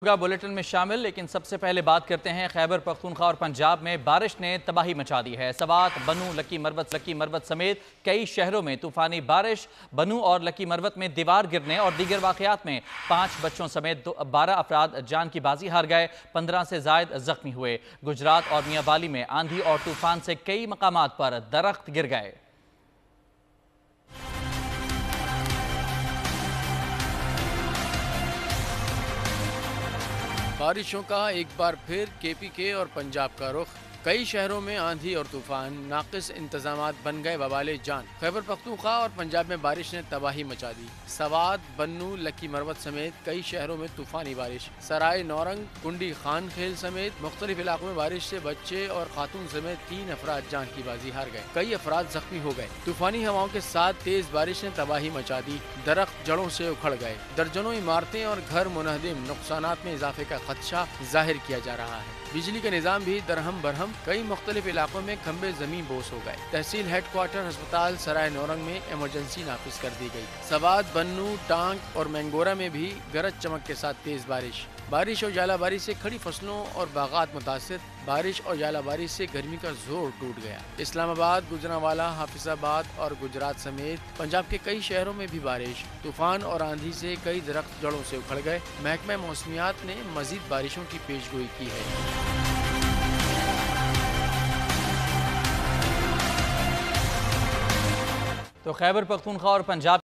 کا بلیٹن میں شامل، لیکن سب سے پہلے بات کرتے ہیں خیبر پختونخوا اور پنجاب میں بارش نے تباہی مچا دی ہے۔ سوات، بنوں، لکی مروت سمیت کئی شہروں میں طوفانی بارش، بنوں اور لکی مروت میں دیوار گرنے اور دیگر واقعات میں 5 بچوں سمیت 12 افراد جان کی بازی ہار گئے، 15 سے زائد زخمی ہوئے۔ گجرات اور میاں والی میں آندھی اور طوفان سے کئی مقامات پر درخت گر گئے۔ بارشوں کا ایک بار پھر کے پی کے اور پنجاب کا رخ، کئی شہروں میں آندھی اور طوفان، ناقص انتظامات بن گئے وبال جان۔ خیبر پختونخوا اور پنجاب میں بارش نے تباہی مچا دی۔ سوات، بنوں، لکی مروت سمیت کئی شہروں میں طوفانی بارش، سرائے نورنگ، کنڈی خان کھیل سمیت مختلف علاقوں میں بارش سے بچے اور خاتون سمیت 3 افراد جان کی بازی ہار گئے، کئی افراد زخمی ہو گئے۔ طوفانی ہواؤں کے ساتھ تیز بارش نے تباہی مچا دی، درخت جڑوں سے اکھڑ گئے، درجنوں عمارتیں اور گھر منہدم، نقصانات میں اضافے کا خدشہ ظاہر کیا جا رہا ہے۔ بجلی کا نظام بھی درہم برہم، کئی مختلف علاقوں میں کھمبے زمین بوس ہو گئے۔ تحصیل ہیڈ کوارٹر ہسپتال سرائے نورنگ میں ایمرجنسی نافذ کر دی گئی۔ سوات، بنوں، ٹانک اور مینگورہ میں بھی گرج چمک کے ساتھ تیز بارش اور ژالہ باری سے کھڑی فصلوں اور باغات متاثر۔ بارش اور ژالہ باری سے گرمی کا زور ٹوٹ گیا۔ اسلام آباد، گوجرانوالہ، حافظ آباد اور گجرات سمیت پنجاب کے کئی شہروں میں بھی بارش، طوفان اور آندھی سے کئی درخت جڑوں سے اکھڑ گئے۔ محکمہ موسمیات نے مزید بارشوں کی پیش گوئی کی ہے۔ تو خیبر پختونخوا اور پنجاب